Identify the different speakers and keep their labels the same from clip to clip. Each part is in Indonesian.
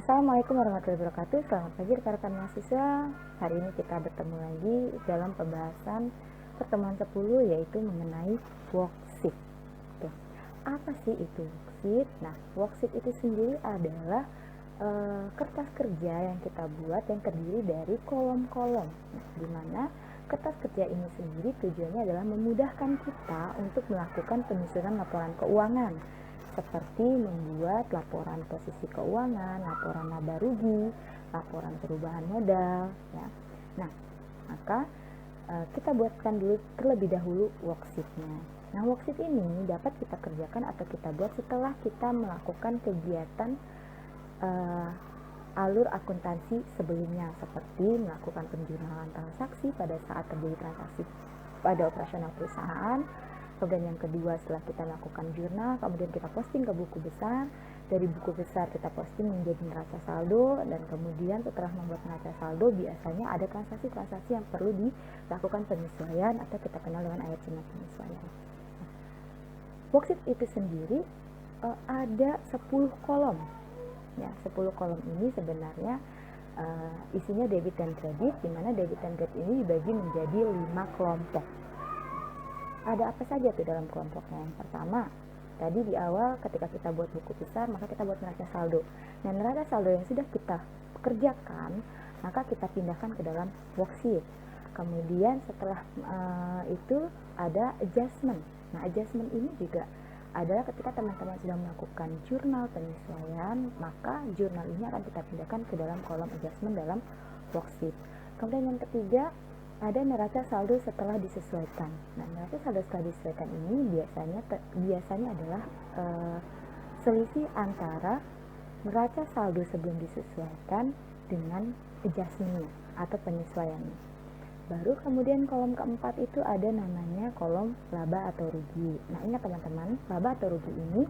Speaker 1: Assalamualaikum warahmatullahi wabarakatuh. Selamat pagi rekan-rekan mahasiswa. Hari ini kita bertemu lagi dalam pembahasan pertemuan 10 yaitu mengenai worksheet. Oke. Apa sih itu worksheet? Nah, worksheet itu sendiri adalah kertas kerja yang kita buat yang terdiri dari kolom-kolom. Nah, di mana kertas kerja ini sendiri tujuannya adalah memudahkan kita untuk melakukan penyusunan laporan keuangan, seperti membuat laporan posisi keuangan, laporan laba rugi, laporan perubahan modal, ya. Nah, maka kita buatkan dulu terlebih dahulu worksheet-nya. Nah, worksheet ini dapat kita kerjakan atau kita buat setelah kita melakukan kegiatan alur akuntansi sebelumnya, seperti melakukan penjurnalan transaksi pada saat terjadi transaksi pada operasional perusahaan. Kemudian yang kedua, setelah kita melakukan jurnal, kemudian kita posting ke buku besar. Dari buku besar kita posting menjadi neraca saldo, dan kemudian setelah membuat neraca saldo biasanya ada transaksi-transaksi yang perlu dilakukan penyesuaian atau kita kenal dengan ayat jenis penyesuaian. Worksheet itu sendiri ada 10 kolom. Ya, 10 kolom ini sebenarnya isinya debit dan kredit, di mana debit dan kredit ini dibagi menjadi 5 kelompok. Ada apa saja tuh dalam kelompoknya? Yang pertama, tadi di awal ketika kita buat buku besar, maka kita buat neraca saldo. Nah, neraca saldo yang sudah kita kerjakan, maka kita pindahkan ke dalam worksheet. Kemudian setelah itu ada adjustment. Nah, adjustment ini juga adalah ketika teman-teman sudah melakukan jurnal penyesuaian, maka jurnal ini akan kita pindahkan ke dalam kolom adjustment dalam worksheet. Kemudian yang ketiga, ada neraca saldo setelah disesuaikan. Nah, neraca saldo setelah disesuaikan ini biasanya adalah selisih antara neraca saldo sebelum disesuaikan dengan adjustment-nya atau penyesuaiannya. Baru kemudian kolom keempat itu ada namanya kolom laba atau rugi. Nah, ingat teman-teman, laba atau rugi ini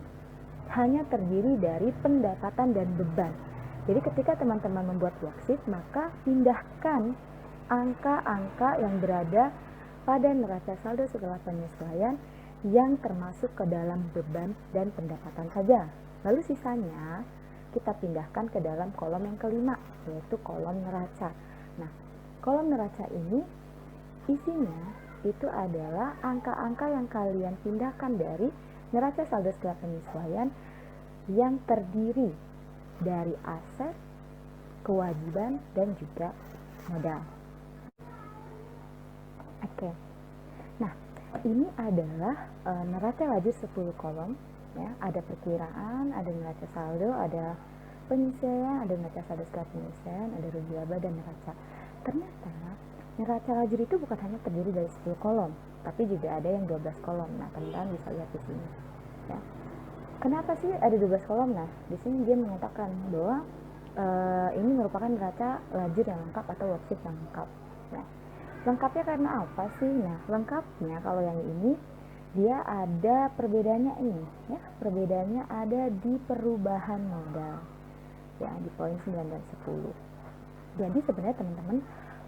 Speaker 1: hanya terdiri dari pendapatan dan beban. Jadi ketika teman-teman membuat worksheet, maka pindahkan angka-angka yang berada pada neraca saldo setelah penyesuaian yang termasuk ke dalam beban dan pendapatan saja. Lalu sisanya kita pindahkan ke dalam kolom yang kelima, yaitu kolom neraca. Nah, kolom neraca ini isinya itu adalah angka-angka yang kalian pindahkan dari neraca saldo setelah penyesuaian yang terdiri dari aset, kewajiban, dan juga modal. Oke. Nah, ini adalah neraca laju 10 kolom, ya. Ada perkiraan, ada neraca saldo, ada penyesuaian, ada neraca saldo setelah penyesuaian, ada rugi laba dan neraca. Ternyata neraca laju itu bukan hanya terdiri dari 10 kolom, tapi juga ada yang 12 kolom. Nah, teman-teman bisa lihat di sini, ya. Kenapa sih ada 12 kolom? Nah, di sini dia menyatakan bahwa ini merupakan neraca laju yang lengkap atau worksheet yang lengkap. Nah, lengkapnya karena apa sih? Nah, lengkapnya kalau yang ini dia ada perbedaannya ini, ya. Perbedaannya ada di perubahan modal, ya, di poin 9 dan 10. Jadi sebenarnya teman-teman,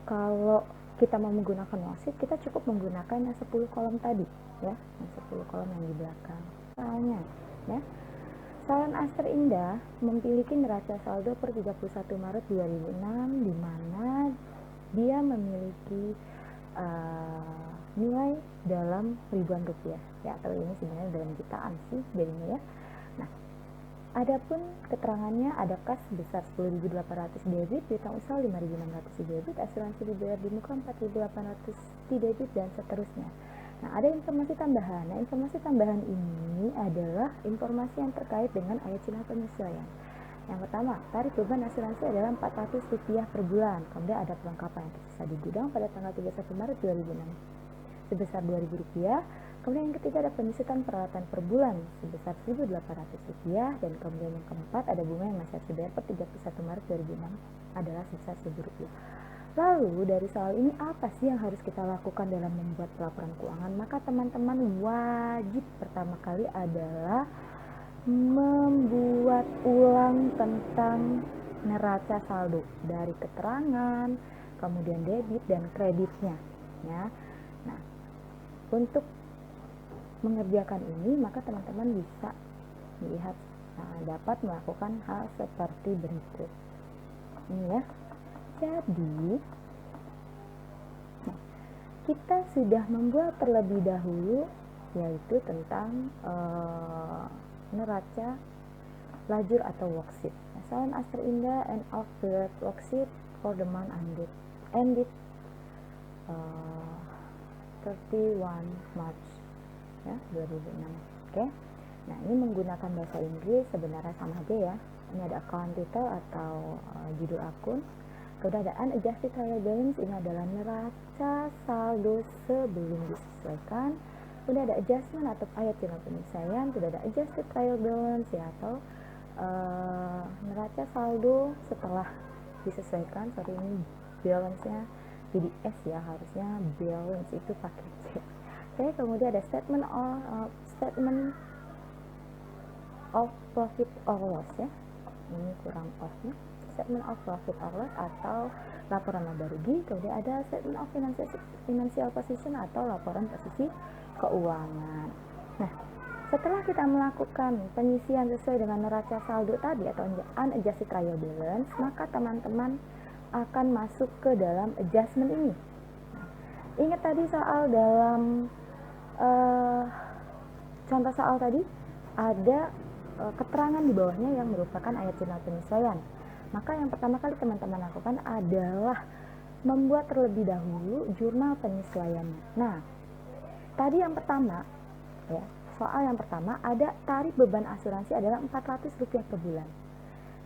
Speaker 1: kalau kita mau menggunakan worksheet, kita cukup menggunakan yang 10 kolom tadi, ya, yang 10 kolom yang di belakang. Soalnya, ya, Saran Aster Indah memiliki neraca saldo per 31 Maret 2006, di mana dia memiliki nilai dalam ribuan rupiah, ya, atau ini sebenarnya dalam jutaan sih jadinya, ya. Nah, adapun keterangannya ada kas sebesar 10.800 debit, piutang usaha 5.600 debit, asuransi dibayar di muka 4.800 di debit, dan seterusnya. Nah, ada informasi tambahan. Nah, informasi tambahan ini adalah informasi yang terkait dengan ayat jenis penyesuaian. Yang pertama, tarif beban asuransi adalah Rp400 per bulan. Kemudian ada perlengkapan yang tersisa di gudang pada tanggal 31 Maret 2006 sebesar Rp2.000. Kemudian yang ketiga ada penyusutan peralatan per bulan sebesar Rp1.800, dan kemudian yang keempat ada bunga yang masih harus dibayar per 31 Maret 2006 adalah sebesar Rp1.000. Lalu dari soal ini apa sih yang harus kita lakukan dalam membuat laporan keuangan? Maka teman-teman wajib pertama kali adalah membuat ulang tentang neraca saldo dari keterangan, kemudian debit dan kreditnya, ya. Nah, untuk mengerjakan ini maka teman-teman bisa melihat dapat melakukan hal seperti berikut. Ini ya. Jadi kita sudah membuat terlebih dahulu, yaitu tentang neraca lajur atau worksheet. Salam Aster Indah and of the worksheet for the month ended 31 March ya 2006. Oke. Nah, ini menggunakan bahasa Inggris sebenarnya sama aja ya. Ini ada account title atau judul akun. Kemudian ada unadjusted trial balance, ini adalah neraca saldo sebelum disesuaikan. Kemudian ada adjustment atau ayat jurnal penyesuaian. Kemudian ada adjusted trial balance ya, atau neraca saldo setelah disesuaikan. Sorry, ini balance-nya jadi S ya, harusnya balance itu pakai C. Oke, kemudian ada statement of profit or loss ya. Ini kurang off-nya. Statement of profit or loss atau laporan laba rugi. Kemudian ada statement of financial position atau laporan posisi keuangan. Nah, setelah kita melakukan penyisian sesuai dengan neraca saldo tadi atau unadjusted trial balance, maka teman-teman akan masuk ke dalam adjustment ini. Nah, ingat tadi soal dalam contoh soal tadi ada keterangan di bawahnya yang merupakan ayat jurnal penyesuaian. Maka yang pertama kali teman-teman lakukan adalah membuat terlebih dahulu jurnal penyesuaiannya. Nah, tadi yang pertama ya, soal yang pertama ada tarif beban asuransi adalah Rp400 per bulan.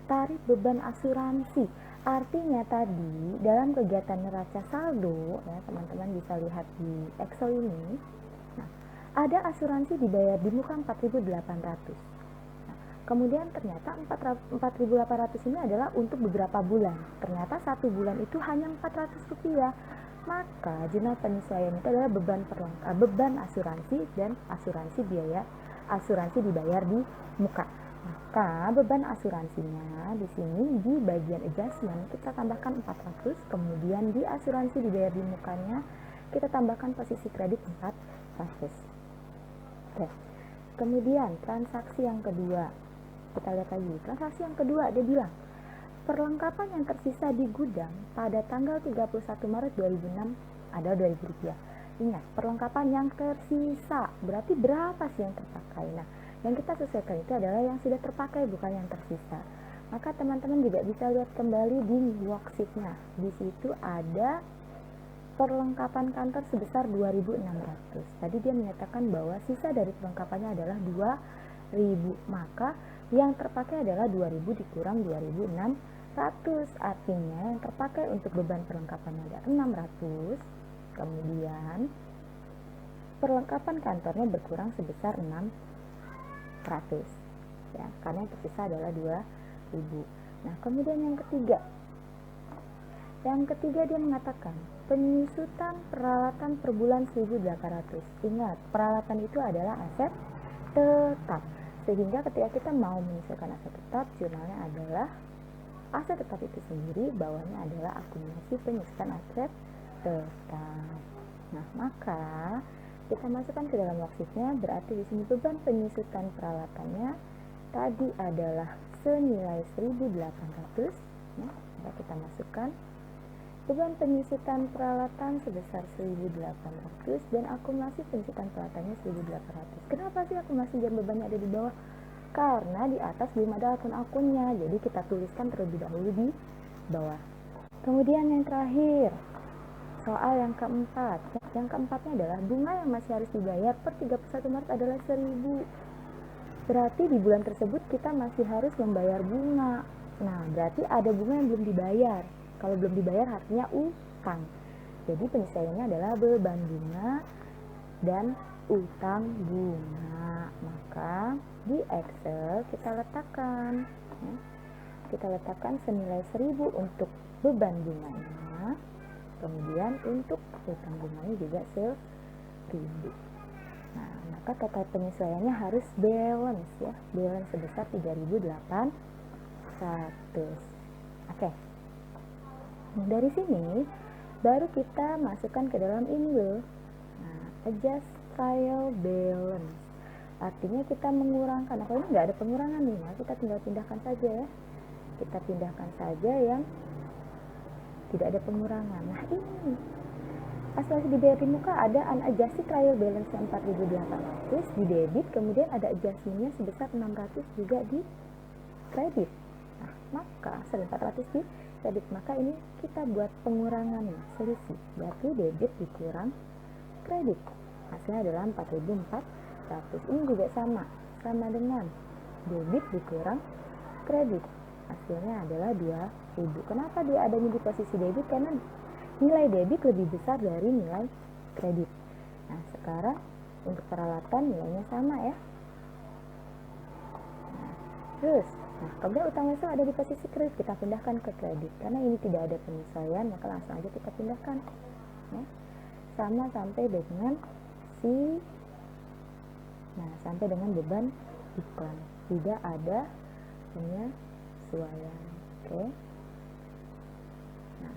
Speaker 1: Tarif beban asuransi artinya tadi dalam kegiatan neraca saldo ya, teman-teman bisa lihat di Excel ini. Nah, ada asuransi dibayar di muka 4.800. Kemudian ternyata 4.800 ini adalah untuk beberapa bulan. Ternyata 1 bulan itu hanya Rp400. Maka jurnal penyesuaian itu adalah beban asuransi dan asuransi dibayar di muka. Maka beban asuransinya di sini di bagian adjustment kita tambahkan 400, kemudian di asuransi dibayar di mukanya kita tambahkan posisi kredit 400. Oke. Kemudian transaksi yang kedua. Kita lihat lagi, transaksi yang kedua dia bilang, perlengkapan yang tersisa di gudang pada tanggal 31 Maret 2006 adalah Rp2.000. Ingat, perlengkapan yang tersisa, berarti berapa sih yang terpakai? Nah, yang kita sesuaikan itu adalah yang sudah terpakai, bukan yang tersisa. Maka teman-teman juga bisa lihat kembali di worksheet-nya. Di situ ada perlengkapan kantor sebesar 2.600. Tadi dia menyatakan bahwa sisa dari perlengkapannya adalah 2.000, maka yang terpakai adalah 2.000 dikurang 2.600, artinya yang terpakai untuk beban perlengkapannya ada 600, kemudian perlengkapan kantornya berkurang sebesar 600 ya, karena yang tersisa adalah 2.000. Nah, kemudian yang ketiga dia mengatakan penyusutan peralatan per bulan 1.800. Ingat, peralatan itu adalah aset tetap. Sehingga ketika kita mau menyesuaikan aset tetap, jurnalnya adalah aset tetap itu sendiri, bawahnya adalah akumulasi penyusutan aset tetap. Nah, maka kita masukkan ke dalam worksheet-nya, berarti di sini beban penyusutan peralatannya tadi adalah senilai 1.800. Ya, maka kita masukkan beban penyusutan peralatan sebesar 1.800 dan akumulasi penyusutan peralatannya 1.800. Kenapa sih akumulasi dan bebannya ada di bawah? Karena di atas belum ada akun-akunnya, jadi kita tuliskan terlebih dahulu di bawah. Kemudian yang terakhir, soal yang keempat. Yang keempatnya adalah bunga yang masih harus dibayar per 31 Maret adalah 1.000. Berarti di bulan tersebut kita masih harus membayar bunga. Nah, berarti ada bunga yang belum dibayar. Kalau belum dibayar artinya utang. Jadi penyesuaiannya adalah beban bunga dan utang bunga. Maka di Excel kita letakkan senilai 1.000 untuk beban bunganya, kemudian untuk utang bunganya juga 1.000. Nah, maka total penyesuaiannya harus balance ya, balance sebesar 3.800. Oke. Dari sini baru kita masukkan ke dalam ini loh. Nah, adjust trial balance artinya kita mengurangkan. Nah, kalau ini nggak ada pengurangan nih, nah kita tinggal pindahkan saja ya. Kita pindahkan saja yang tidak ada pengurangan. Nah ini pas lagi dibayar di muka ada unadjusted trial balance 4.800 di debit, kemudian ada adjustmentnya sebesar 600 juga di kredit. Nah maka 400 di kredit, maka ini kita buat pengurangan nih, selisih. Berarti debit dikurang kredit, hasilnya adalah 4.400. Ini juga sama dengan debit dikurang kredit, hasilnya adalah 2.000. Kenapa dia adanya di posisi debit? Karena nilai debit lebih besar dari nilai kredit. Nah sekarang untuk peralatan nilainya sama ya. Terus, kemudian utang wesel ada di posisi kredit, kita pindahkan ke kredit. Karena ini tidak ada penyesuaian, maka langsung aja kita pindahkan. Ya. Sama sampai dengan sampai dengan beban iklan. Tidak ada penyesuaian. Oke. Nah,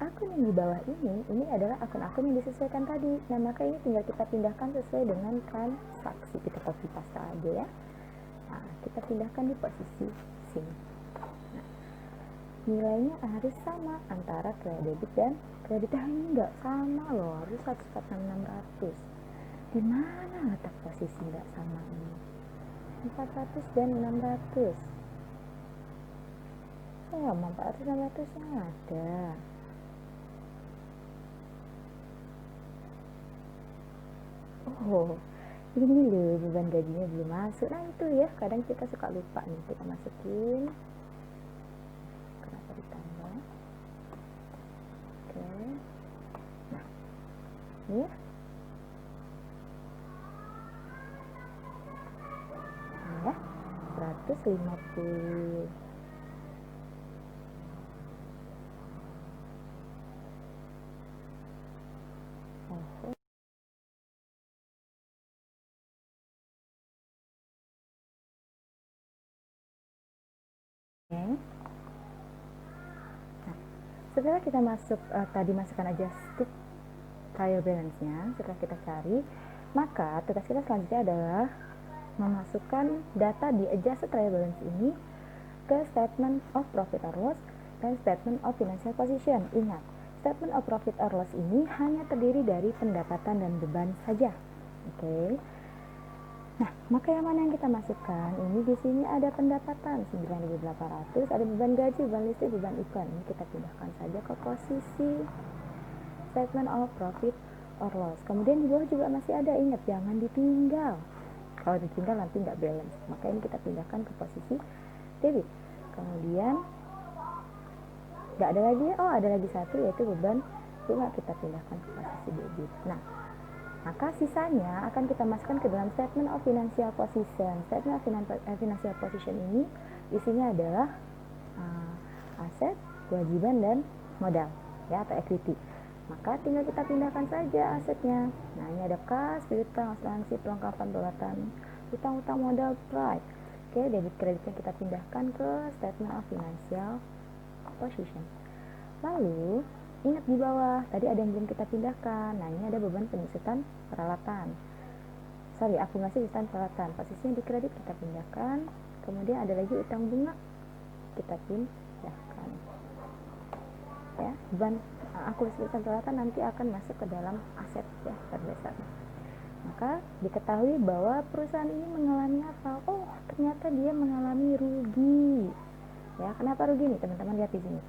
Speaker 1: akun yang di bawah ini adalah akun-akun yang disesuaikan tadi. Nah, maka ini tinggal kita pindahkan sesuai dengan transaksi. Kita copy paste aja ya. Nah, kita pindahkan di posisi sini. Nah, nilainya harus sama antara debit dan kredit. Ini enggak sama loh, harus 146.600. Di mana letak posisi enggak sama ini? 400 dan 600. Saya mau 400 dan 600 yang ada. Oh, ini loh beban gajinya belum masuk. Nah itu ya, kadang kita suka lupa nih, kita masukin. Kenapa ditambah? Oke. Nah ini ya, ini ya 150. Nah, setelah kita tadi masukkan adjusted trial balance-nya, setelah kita cari, maka tugas kita selanjutnya adalah memasukkan data di adjusted trial balance ini ke statement of profit or loss dan statement of financial position. Ingat, statement of profit or loss ini hanya terdiri dari pendapatan dan beban saja. Oke. Nah, maka yang mana yang kita masukkan? Ini di sini ada pendapatan 9.800, ada beban gaji, beban listrik, beban iklan. Ini kita pindahkan saja ke posisi statement of profit or loss. Kemudian di bawah juga masih ada, ingat jangan ditinggal. Kalau ditinggal nanti nggak balance. Maka ini kita pindahkan ke posisi debit. Kemudian nggak ada lagi, ada lagi satu yaitu beban bunga, kita pindahkan ke posisi debit. Nah, maka sisanya akan kita masukkan ke dalam statement of financial position. Statement of financial position ini isinya adalah aset, kewajiban, dan modal ya, atau equity. Maka tinggal kita pindahkan saja asetnya. Nah, ini ada kas, piutang, asuransi, perlengkapan peralatan, utang-utang modal, pride. Oke, debit kreditnya kita pindahkan ke statement of financial position. Lalu ingat di bawah tadi ada yang belum kita pindahkan. Nah, ini ada beban penyusutan peralatan. Akumulasi penyusutan peralatan. Posisinya di kredit kita pindahkan. Kemudian ada lagi utang bunga kita pindahkan. Ya, beban akumulasi penyusutan peralatan nanti akan masuk ke dalam aset ya berdasarnya. Maka diketahui bahwa perusahaan ini mengalami apa? Oh, ternyata dia mengalami rugi. Ya, kenapa rugi nih teman-teman? Lihat di sini.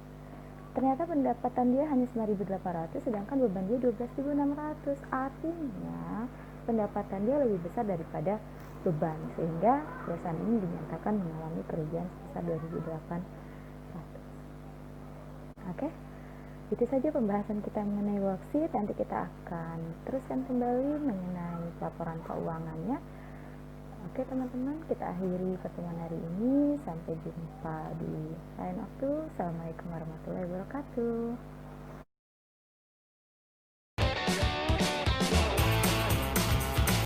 Speaker 1: Ternyata pendapatan dia hanya 9.800, sedangkan beban dia 12.600. Artinya pendapatan dia lebih besar daripada beban, sehingga perusahaan ini dinyatakan mengalami kerugian sebesar 2.800. Oke, itu saja pembahasan kita mengenai worksheet. Nanti kita akan teruskan kembali mengenai laporan keuangannya. Oke teman-teman, kita akhiri pertemuan hari ini. Sampai jumpa di lain waktu. Assalamualaikum warahmatullahi wabarakatuh.